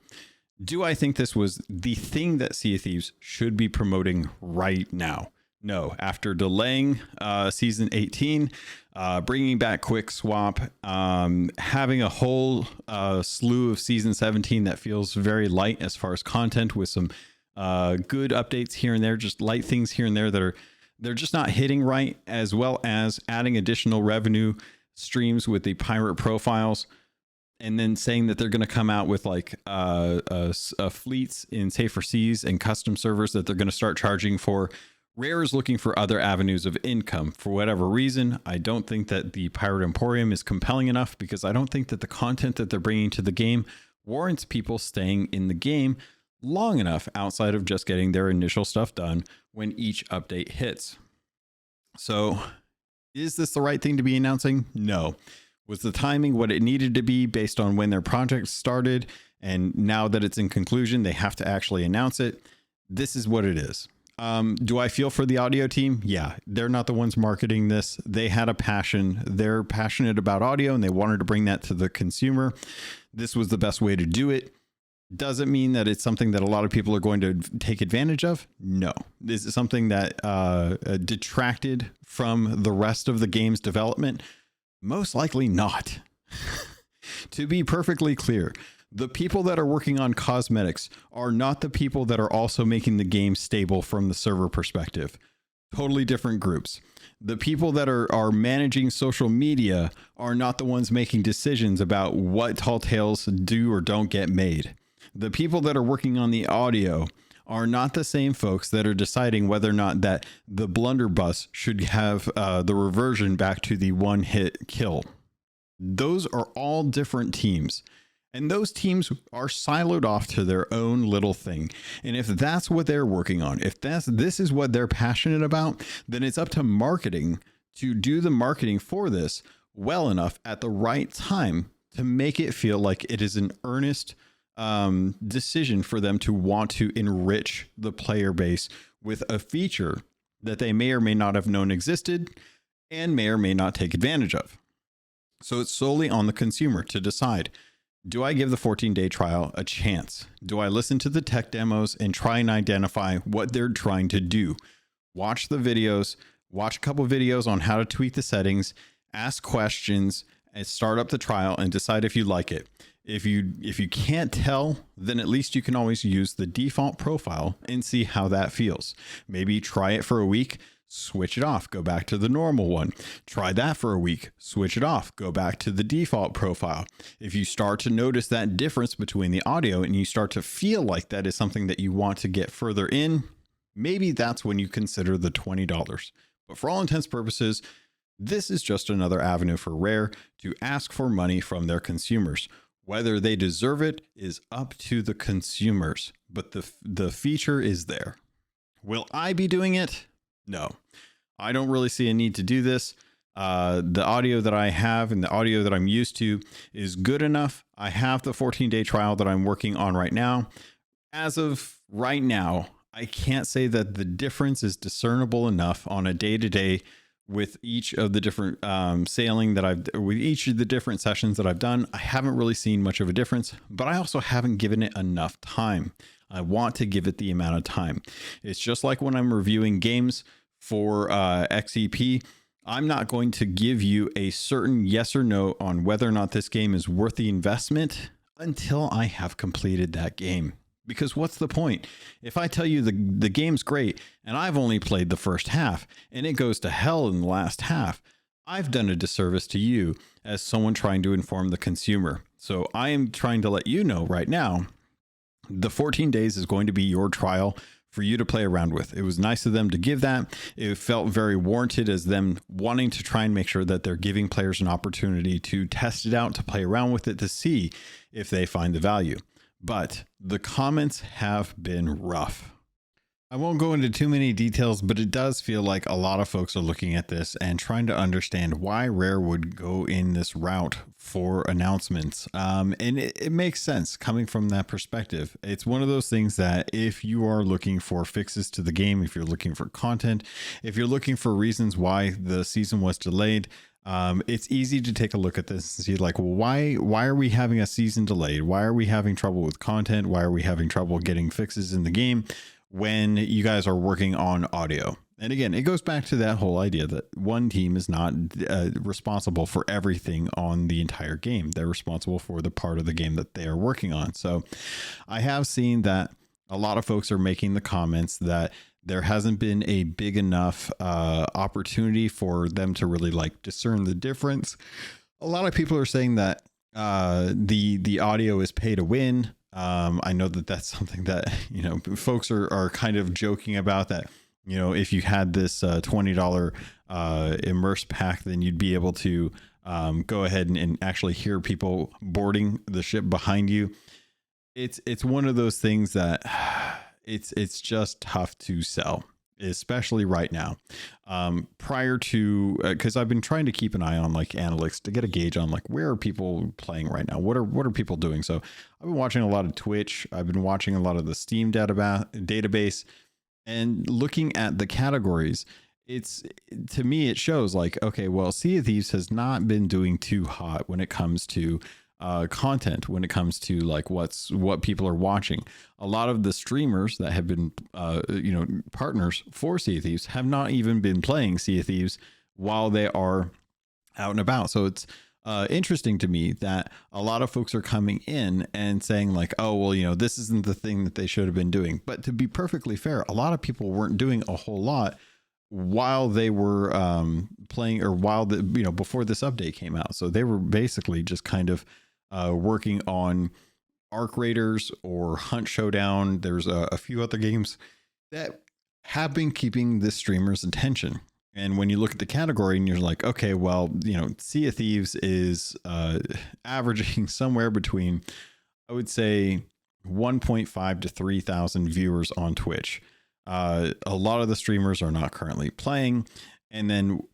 Do I think this was the thing that Sea of Thieves should be promoting right now? No. After delaying season 18, bringing back quick swap, having a whole slew of season 17 that feels very light as far as content, with some good updates here and there, just light things here and there that they're just not hitting right, as well as adding additional revenue streams with the pirate profiles, and then saying that they're going to come out with like fleets in safer seas and custom servers that they're going to start charging for. Rare is looking for other avenues of income for whatever reason. I don't think that the Pirate Emporium is compelling enough, because I don't think that the content that they're bringing to the game warrants people staying in the game long enough outside of just getting their initial stuff done when each update hits. So is this the right thing to be announcing? No. Was the timing what it needed to be based on when their project started, and now that it's in conclusion, they have to actually announce it? This is what it is. Do I feel for the audio team? Yeah, they're not the ones marketing this. They had a passion. They're passionate about audio and they wanted to bring that to the consumer. This was the best way to do it. Does it mean that it's something that a lot of people are going to take advantage of? No. Is it something that detracted from the rest of the game's development? Most likely not. To be perfectly clear, the people that are working on cosmetics are not the people that are also making the game stable from the server perspective. Totally different groups. The people that are managing social media are not the ones making decisions about what Tall Tales do or don't get made. The people that are working on the audio are not the same folks that are deciding whether or not that the blunderbuss should have the reversion back to the one-hit kill. Those are all different teams. And those teams are siloed off to their own little thing. And if that's what they're working on, if this is what they're passionate about, then it's up to marketing to do the marketing for this well enough at the right time to make it feel like it is an earnest decision for them to want to enrich the player base with a feature that they may or may not have known existed and may or may not take advantage of. So it's solely on the consumer to decide. Do I give the 14-day trial a chance? Do I listen to the tech demos and try and identify what they're trying to do? Watch the videos, watch a couple videos on how to tweak the settings, ask questions, and start up the trial and decide if you like it. If you can't tell, then at least you can always use the default profile and see how that feels. Maybe try it for a week, switch it off, go back to the normal one. Try that for a week, switch it off, go back to the default profile. If you start to notice that difference between the audio and you start to feel like that is something that you want to get further in, maybe that's when you consider the $20. But for all intents and purposes, this is just another avenue for Rare to ask for money from their consumers. Whether they deserve it is up to the consumers, but the feature is there. Will I be doing it? No, I don't really see a need to do this. The audio that I have and the audio that I'm used to is good enough. I have the 14-day trial that I'm working on right now. As of right now, I can't say that the difference is discernible enough on a day-to-day with each of the different with each of the different sessions that I've done. I haven't really seen much of a difference, but I also haven't given it enough time. I want to give it the amount of time. It's just like when I'm reviewing games for XEP, I'm not going to give you a certain yes or no on whether or not this game is worth the investment until I have completed that game. Because what's the point? If I tell you the game's great and I've only played the first half and it goes to hell in the last half, I've done a disservice to you as someone trying to inform the consumer. So I am trying to let you know right now, the 14 days is going to be your trial for you to play around with. It was nice of them to give that. It felt very warranted as them wanting to try and make sure that they're giving players an opportunity to test it out, to play around with it, to see if they find the value. But the comments have been rough. I won't go into too many details, but it does feel like a lot of folks are looking at this and trying to understand why Rare would go in this route for announcements. And it makes sense coming from that perspective. It's one of those things that if you are looking for fixes to the game, if you're looking for content, if you're looking for reasons why the season was delayed, It's easy to take a look at this and see like, well, why are we having a season delayed? Why are we having trouble with content? Why are we having trouble getting fixes in the game when you guys are working on audio? And again, it goes back to that whole idea that one team is not responsible for everything on the entire game. They're responsible for the part of the game that they are working on. So I have seen that a lot of folks are making the comments that there hasn't been a big enough opportunity for them to really like discern the difference. A lot of people are saying that the audio is pay to win. I know that that's something that, you know, folks are kind of joking about that. You know, if you had this $20 immerse pack, then you'd be able to go ahead and actually hear people boarding the ship behind you. It's one of those things that it's just tough to sell, especially right now. Prior to, because I've been trying to keep an eye on like analytics to get a gauge on like where are people playing right now, what are people doing. So I've been watching a lot of Twitch. I've been watching a lot of the Steam database, and looking at the categories. It's, to me, it shows like, okay, well, Sea of Thieves has not been doing too hot when it comes to content, when it comes to like what people are watching. A lot of the streamers that have been partners for Sea of Thieves have not even been playing Sea of Thieves while they are out and about. So it's interesting to me that a lot of folks are coming in and saying like, oh, well, you know, this isn't the thing that they should have been doing. But to be perfectly fair, a lot of people weren't doing a whole lot while they were playing, or while before this update came out. So they were basically just kind of working on Arc Raiders or Hunt Showdown. There's a few other games that have been keeping the streamer's attention. And when you look at the category and you're like, okay, well, you know, Sea of Thieves is averaging somewhere between, I would say, 1.5 to 3,000 viewers on Twitch. A lot of the streamers are not currently playing. And then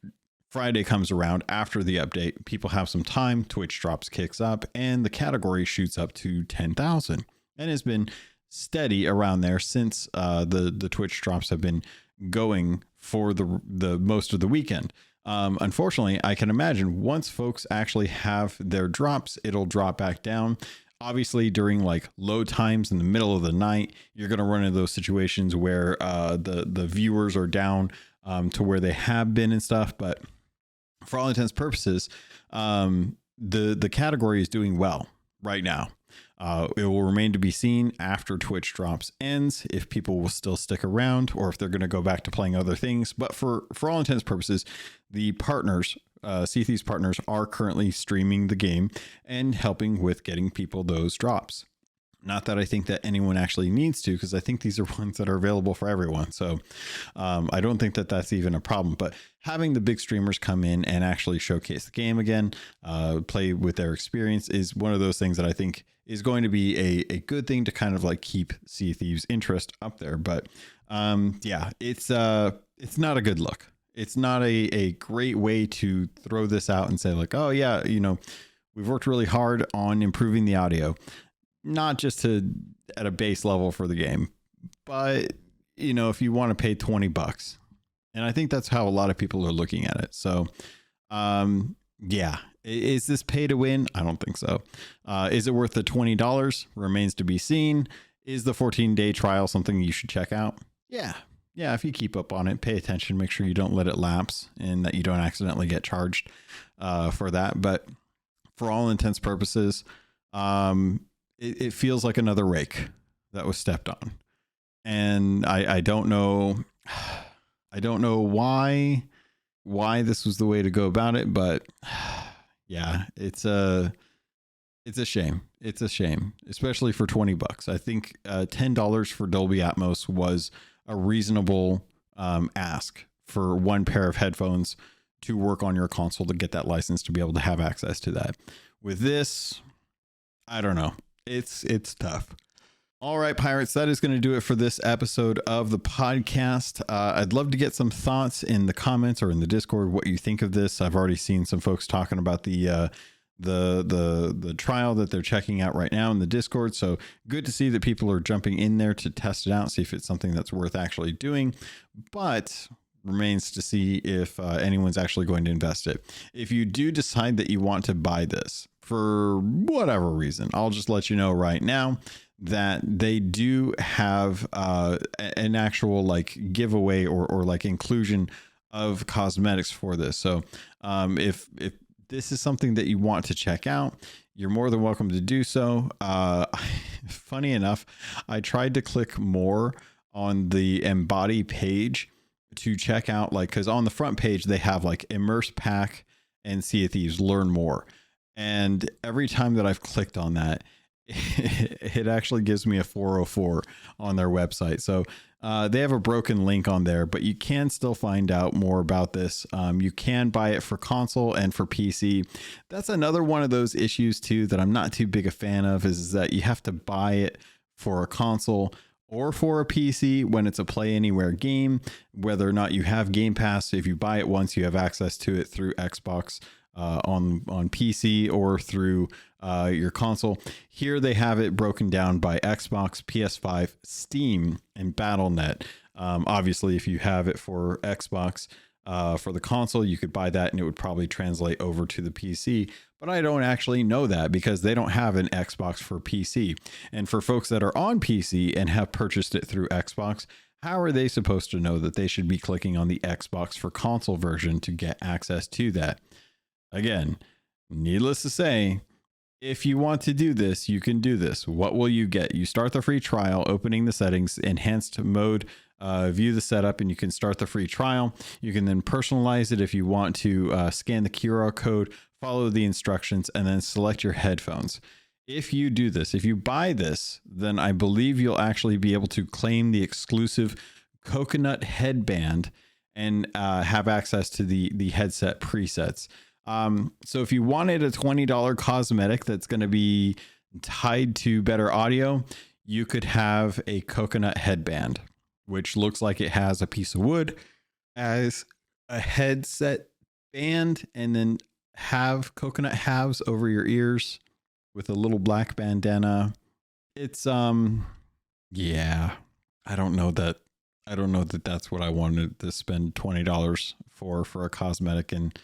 Friday comes around after the update. People have some time. Twitch drops kicks up and the category shoots up to 10,000 and has been steady around there since the Twitch drops have been going for the most of the weekend. Unfortunately, I can imagine once folks actually have their drops, it'll drop back down. Obviously, during like low times in the middle of the night, you're going to run into those situations where the viewers are down to where they have been and stuff. But for all intents and purposes, the category is doing well right now. It will remain to be seen after Twitch drops ends if people will still stick around or if they're going to go back to playing other things. But for all intents and purposes, the partners, Sea Thieves partners, are currently streaming the game and helping with getting people those drops. Not that I think that anyone actually needs to, because I think these are ones that are available for everyone. So I don't think that that's even a problem. But having the big streamers come in and actually showcase the game again, play with their experience, is one of those things that I think is going to be a good thing to kind of like keep Sea of Thieves interest up there. But yeah, it's not a good look. It's not a great way to throw this out and say like, oh yeah, you know, we've worked really hard on improving the audio. Not just at a base level for the game, but you know, if you want to pay $20, and I think that's how a lot of people are looking at it. So, yeah, is this pay to win? I don't think so. Is it worth the $20? Remains to be seen. Is the 14-day trial something you should check out? Yeah. If you keep up on it, pay attention, make sure you don't let it lapse and that you don't accidentally get charged for that. But for all intents and purposes, it feels like another rake that was stepped on. And I don't know why this was the way to go about it, but yeah, it's a shame. It's a shame, especially for $20. I think $10 for Dolby Atmos was a reasonable ask for one pair of headphones to work on your console to get that license to be able to have access to that. With this, I don't know. It's tough. All right, pirates, that is going to do it for this episode of the podcast. I'd love to get some thoughts in the comments or in the Discord what you think of this. I've already seen some folks talking about the trial that they're checking out right now in the Discord. So good to see that people are jumping in there to test it out, see if it's something that's worth actually doing. But remains to see if anyone's actually going to invest it. If you do decide that you want to buy this for whatever reason, I'll just let you know right now that they do have an actual like giveaway or like inclusion of cosmetics for this. So if this is something that you want to check out, you're more than welcome to do so. Funny enough, I tried to click more on the Embody page to check out, like, because on the front page they have like Immerse Pack and Sea of Thieves Learn More. And every time that I've clicked on that, it actually gives me a 404 on their website. So they have a broken link on there, but you can still find out more about this. You can buy it for console and for PC. That's another one of those issues too that I'm not too big a fan of, is that you have to buy it for a console or for a PC when it's a Play Anywhere game, whether or not you have Game Pass. If you buy it once, you have access to it through Xbox on PC or through your console. Here they have it broken down by Xbox, PS5, Steam, and Battle.net. Obviously, if you have it for Xbox, for the console, you could buy that and it would probably translate over to the PC. But I don't actually know that because they don't have an Xbox for PC. And for folks that are on PC and have purchased it through Xbox, how are they supposed to know that they should be clicking on the Xbox for console version to get access to that? Again, needless to say, if you want to do this, you can do this. What will you get? You start the free trial, opening the settings, enhanced mode, view the setup, and you can start the free trial. You can then personalize it if you want to scan the QR code, follow the instructions, and then select your headphones. If you do this, if you buy this, then I believe you'll actually be able to claim the exclusive coconut headband and have access to the headset presets. So if you wanted a $20 cosmetic that's going to be tied to better audio, you could have a coconut headband, which looks like it has a piece of wood as a headset band, and then have coconut halves over your ears with a little black bandana. It's yeah, I don't know that that's what I wanted to spend $20 for a cosmetic and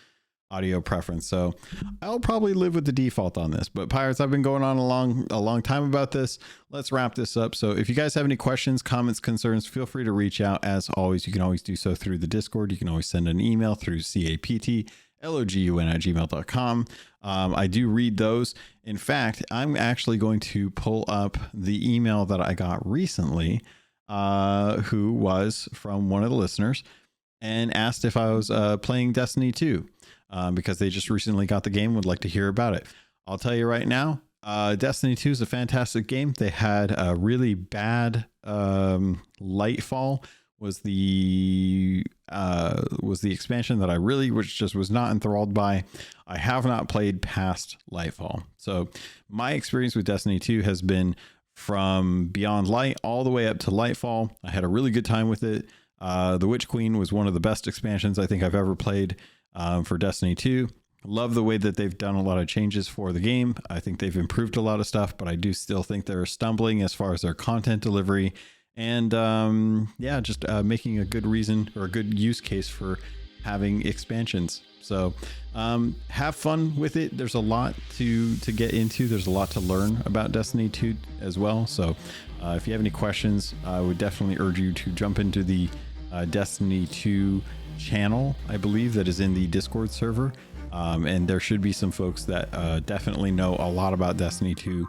audio preference. So I'll probably live with the default on this. But Pirates, I've been going on a long time about this. Let's wrap this up. So if you guys have any questions, comments, concerns, feel free to reach out. As always, you can always do so through the Discord. You can always send an email through CaptainLogun@gmail.com. I do read those. In fact, I'm actually going to pull up the email that I got recently, who was from one of the listeners, and asked if I was playing Destiny 2. Because they just recently got the game, would like to hear about it. I'll tell you right now, Destiny 2 is a fantastic game. They had a really bad Lightfall was the expansion that I really was not enthralled by. I have not played past Lightfall. So my experience with Destiny 2 has been from Beyond Light all the way up to Lightfall. I had a really good time with it. The Witch Queen was one of the best expansions I think I've ever played. For Destiny 2. Love the way that they've done a lot of changes for the game. I think they've improved a lot of stuff, but I do still think they're stumbling as far as their content delivery and just making a good reason or a good use case for having expansions. So have fun with it. There's a lot to get into. There's a lot to learn about Destiny 2 as well. So if you have any questions, I would definitely urge you to jump into the Destiny 2 channel, I believe, that is in the Discord server, and there should be some folks that definitely know a lot about Destiny 2,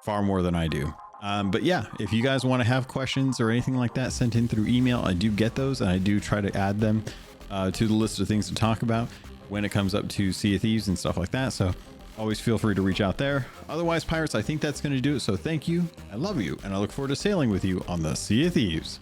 far more than I do. But yeah, if you guys want to have questions or anything like that sent in through email, I do get those, and I do try to add them to the list of things to talk about when it comes up to Sea of Thieves and stuff like that. So always feel free to reach out there. Otherwise, Pirates, I think that's going to do it. So thank you, I love you, and I look forward to sailing with you on the Sea of Thieves.